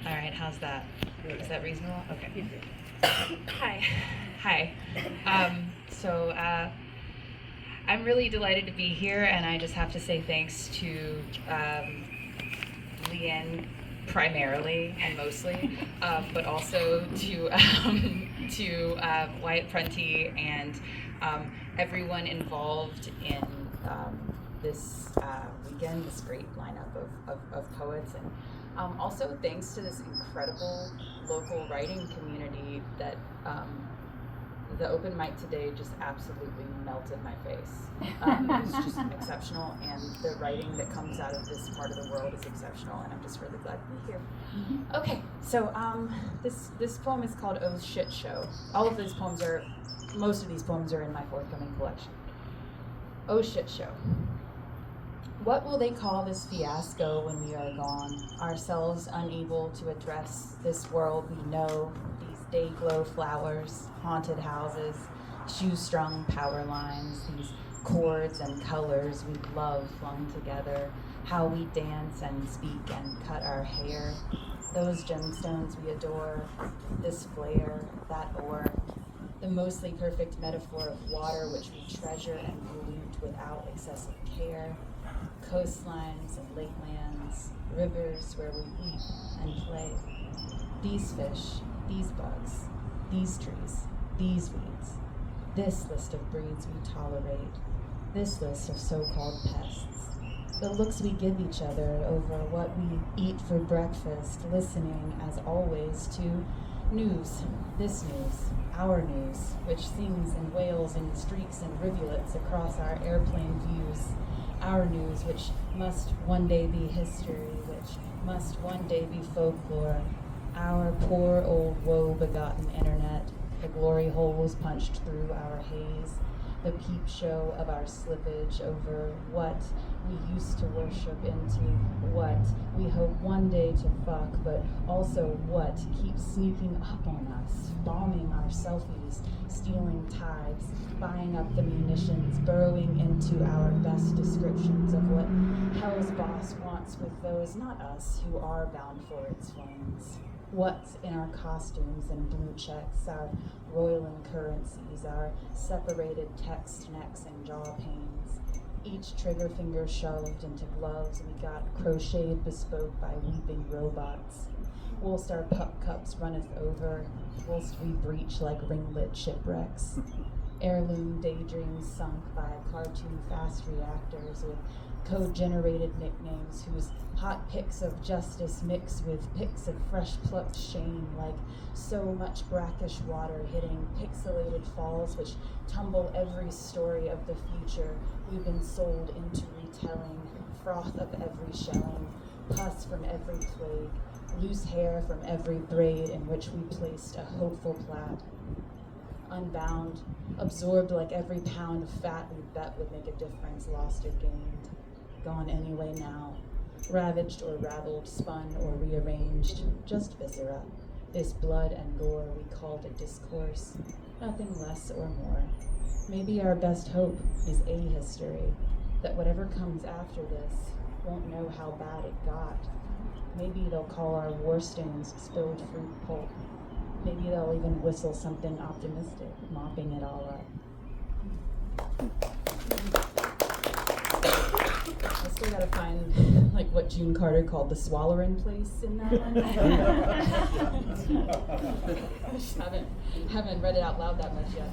All right, how's that? Is that reasonable? Okay. Hi. Hi. So I'm really delighted to be here, and I just have to say thanks to Leanne primarily and mostly, but also to Wyatt Prunty and everyone involved in this weekend, this great lineup of poets, and also thanks to this incredible local writing community that the open mic today just absolutely melted my face. It was just exceptional, and the writing that comes out of this part of the world is exceptional, and I'm just really glad to be here. Okay, so this poem is called Oh Shit Show. Most of these poems are in my forthcoming collection. Oh Shit Show. What will they call this fiasco when we are gone, ourselves unable to address this world we know, these day-glow flowers, haunted houses, shoe-strung power lines, these chords and colors we love flung together, how we dance and speak and cut our hair, those gemstones we adore, this flare, that ore, the mostly perfect metaphor of water which we treasure and pollute without excessive care, coastlines and lakelands, rivers where we eat and play. These fish, these bugs, these trees, these weeds, this list of breeds we tolerate, this list of so-called pests, the looks we give each other over what we eat for breakfast, listening, as always, to news, this news, our news, which sings and wails in streaks and rivulets across our airplane views, our news, which must one day be history, which must one day be folklore, our poor old woe-begotten internet, the glory holes punched through our haze, the peep show of our slippage over what we used to worship into, what we hope one day to fuck, but also what keeps sneaking up on us, bombing our selfies, stealing tides, buying up the munitions, burrowing into our best descriptions of what hell's boss wants with those, not us, who are bound for its flames. What's in our costumes and blue checks, our roiling currencies, our separated text necks and jaw pains, each trigger finger shoved into gloves we got crocheted bespoke by weeping robots, whilst our pup cups runneth over, whilst we breach like ringlet shipwrecks, heirloom daydreams sunk by cartoon fast reactors with code-generated nicknames whose hot pics of justice mix with pics of fresh-plucked shame, like so much brackish water hitting pixelated falls which tumble every story of the future we've been sold into retelling, froth of every shelling, pus from every plague, loose hair from every braid in which we placed a hopeful plait, unbound, absorbed like every pound of fat we bet would make a difference, lost or gained, gone anyway now, ravaged or raveled, spun or rearranged, just viscera, this blood and gore we called a discourse, nothing less or more. Maybe our best hope is a history, that whatever comes after this won't know how bad it got. Maybe they'll call our war stains spilled fruit pulp. Maybe they'll even whistle something optimistic, mopping it all up. I still gotta find like what June Carter called the swallowing place in that one. I just haven't read it out loud that much yet.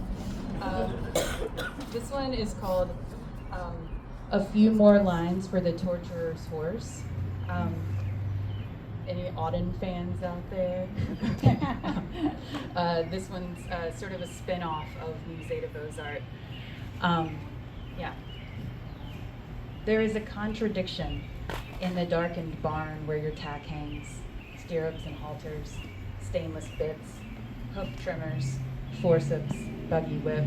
This one is called A Few More Lines for the Torturer's Horse. Any Auden fans out there? This one's sort of a spin-off of Musée de Beaux-Arts. Yeah. There is a contradiction in the darkened barn where your tack hangs, stirrups and halters, stainless bits, hoof trimmers, forceps, buggy whip,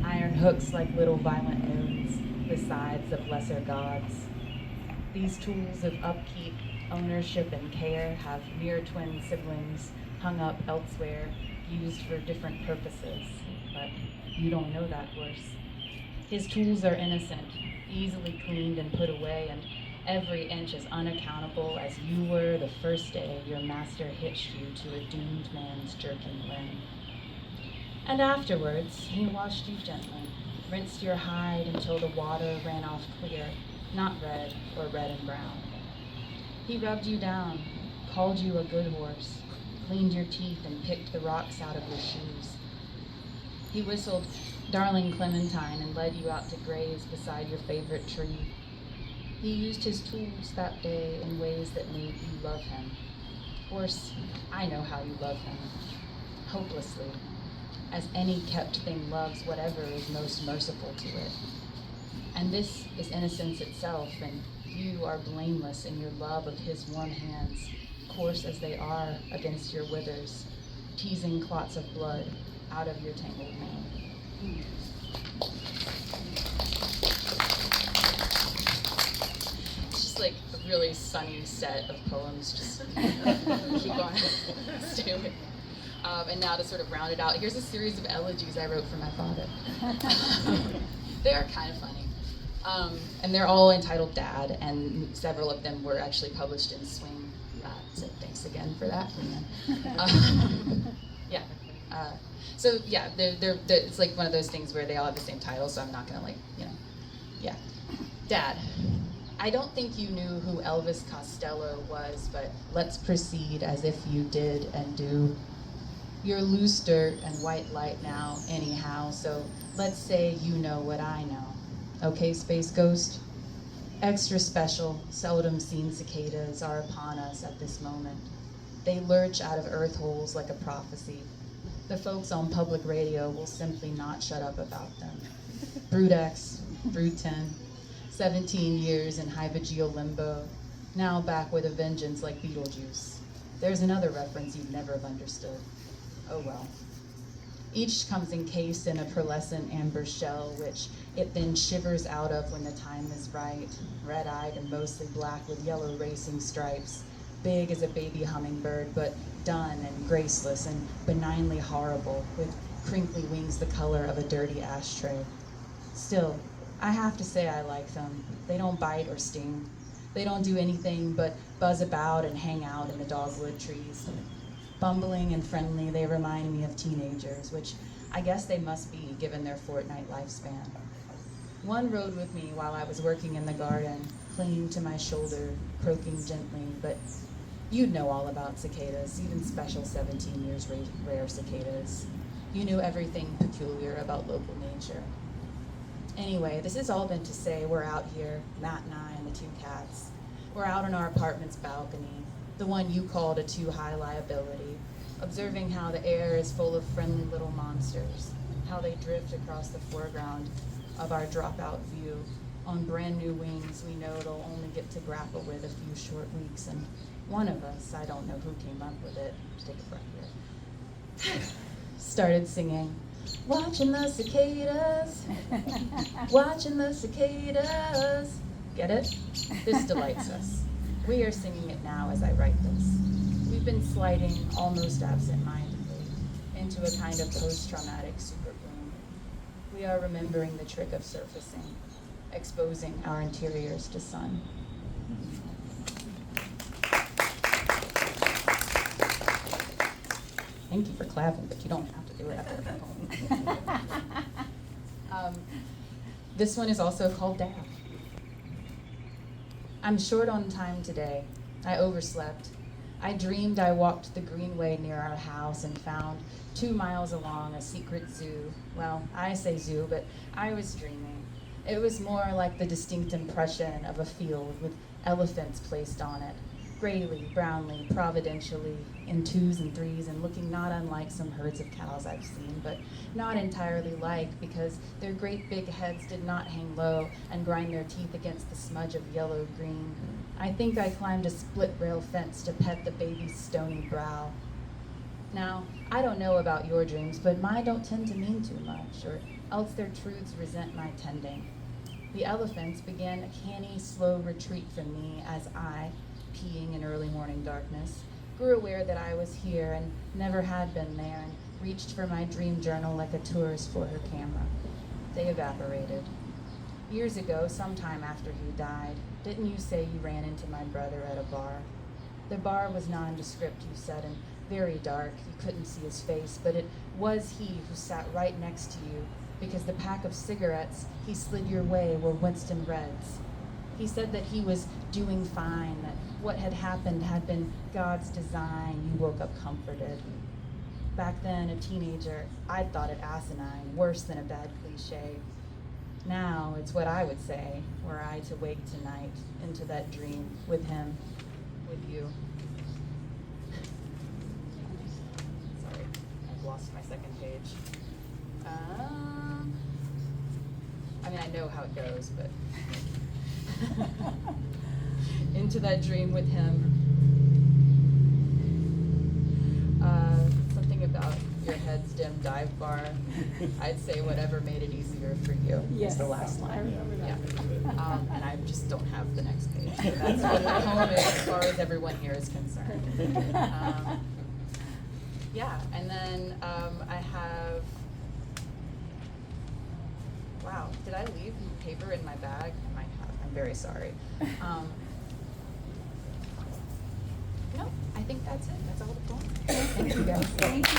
iron hooks like little violent moons, the sides of lesser gods. These tools of upkeep, ownership, and care have mere twin siblings hung up elsewhere, used for different purposes, but you don't know that horse. His tools are innocent, easily cleaned and put away, and every inch as unaccountable as you were the first day your master hitched you to a doomed man's jerking limb. And afterwards, he washed you gently, rinsed your hide until the water ran off clear, not red or red and brown. He rubbed you down, called you a good horse, cleaned your teeth and picked the rocks out of your shoes. He whistled Darling Clementine and led you out to graze beside your favorite tree. He used his tools that day in ways that made you love him. Horse, I know how you love him. Hopelessly, as any kept thing loves whatever is most merciful to it. And this is innocence itself, and you are blameless in your love of his warm hands, coarse as they are against your withers, teasing clots of blood out of your tangled mane. It's just like a really sunny set of poems, just keep on, stay with me. And now to sort of round it out, here's a series of elegies I wrote for my father. They are kind of funny. And they're all entitled Dad, and several of them were actually published in Swing. So thanks again for that. Yeah. So yeah, they're, it's like one of those things where they all have the same title, so I'm not gonna yeah. Dad, I don't think you knew who Elvis Costello was, but let's proceed as if you did and do. You're loose dirt and white light now, anyhow, so let's say you know what I know. Okay, Space Ghost? Extra special, seldom seen cicadas are upon us at this moment. They lurch out of earth holes like a prophecy. The folks on public radio will simply not shut up about them. Brood X, Brood 10, 17 years in hypogeal limbo, now back with a vengeance like Beetlejuice. There's another reference you'd never have understood. Oh well. Each comes encased in a pearlescent amber shell, which it then shivers out of when the time is right, red-eyed and mostly black with yellow racing stripes, big as a baby hummingbird, but dun and graceless and benignly horrible, with crinkly wings the color of a dirty ashtray. Still, I have to say I like them. They don't bite or sting. They don't do anything but buzz about and hang out in the dogwood trees. Bumbling and friendly, they remind me of teenagers, which I guess they must be given their fortnight lifespan. One rode with me while I was working in the garden, clinging to my shoulder, croaking gently, but you'd know all about cicadas, even special 17 years rare cicadas. You knew everything peculiar about local nature. Anyway, this has all been to say we're out here, Matt and I and the two cats. We're out on our apartment's balcony, the one you called a too-high liability, observing how the air is full of friendly little monsters, how they drift across the foreground of our dropout view on brand new wings we know they'll only get to grapple with a few short weeks, and one of us, I don't know who came up with it, take a breath here, started singing, watching the cicadas, watching the cicadas. Get it? This delights us. We are singing it now as I write this. We've been sliding almost absent-mindedly into a kind of post-traumatic super bloom. We are remembering the trick of surfacing, exposing our interiors to sun. Thank you for clapping, but you don't have to do it after the poem. This one is also called Dad. I'm short on time today. I overslept. I dreamed I walked the greenway near our house and found 2 miles along a secret zoo. Well, I say zoo, but I was dreaming. It was more like the distinct impression of a field with elephants placed on it, grayly, brownly, providentially, in 2s and 3s, and looking not unlike some herds of cows I've seen, but not entirely like, because their great big heads did not hang low and grind their teeth against the smudge of yellow-green. I think I climbed a split-rail fence to pet the baby's stony brow. Now, I don't know about your dreams, but mine don't tend to mean too much, or else their truths resent my tending. The elephants began a canny, slow retreat from me as I, peeing in early morning darkness, grew aware that I was here and never had been there, and reached for my dream journal like a tourist for her camera. They evaporated. Years ago, sometime after he died, didn't you say you ran into my brother at a bar? The bar was nondescript, you said, and very dark. You couldn't see his face, but it was he who sat right next to you, because the pack of cigarettes he slid your way were Winston Reds. He said that he was doing fine, that what had happened had been God's design. You woke up comforted. Back then, a teenager, I'd thought it asinine, worse than a bad cliche. Now, it's what I would say, were I to wake tonight into that dream with him, with you. Sorry, I've lost my second page. I mean, I know how it goes, but into that dream with him. Something about your head's dim dive bar. I'd say whatever made it easier for you. Yes. Is the last line. I remember that. Yeah. And I just don't have the next page. So that's what my home is as far as everyone here is concerned. Yeah, and then I have. Wow, did I leave paper in my bag? I might have. I'm very sorry. No, I think that's it. That's all the poems. Thank you guys. Thank you.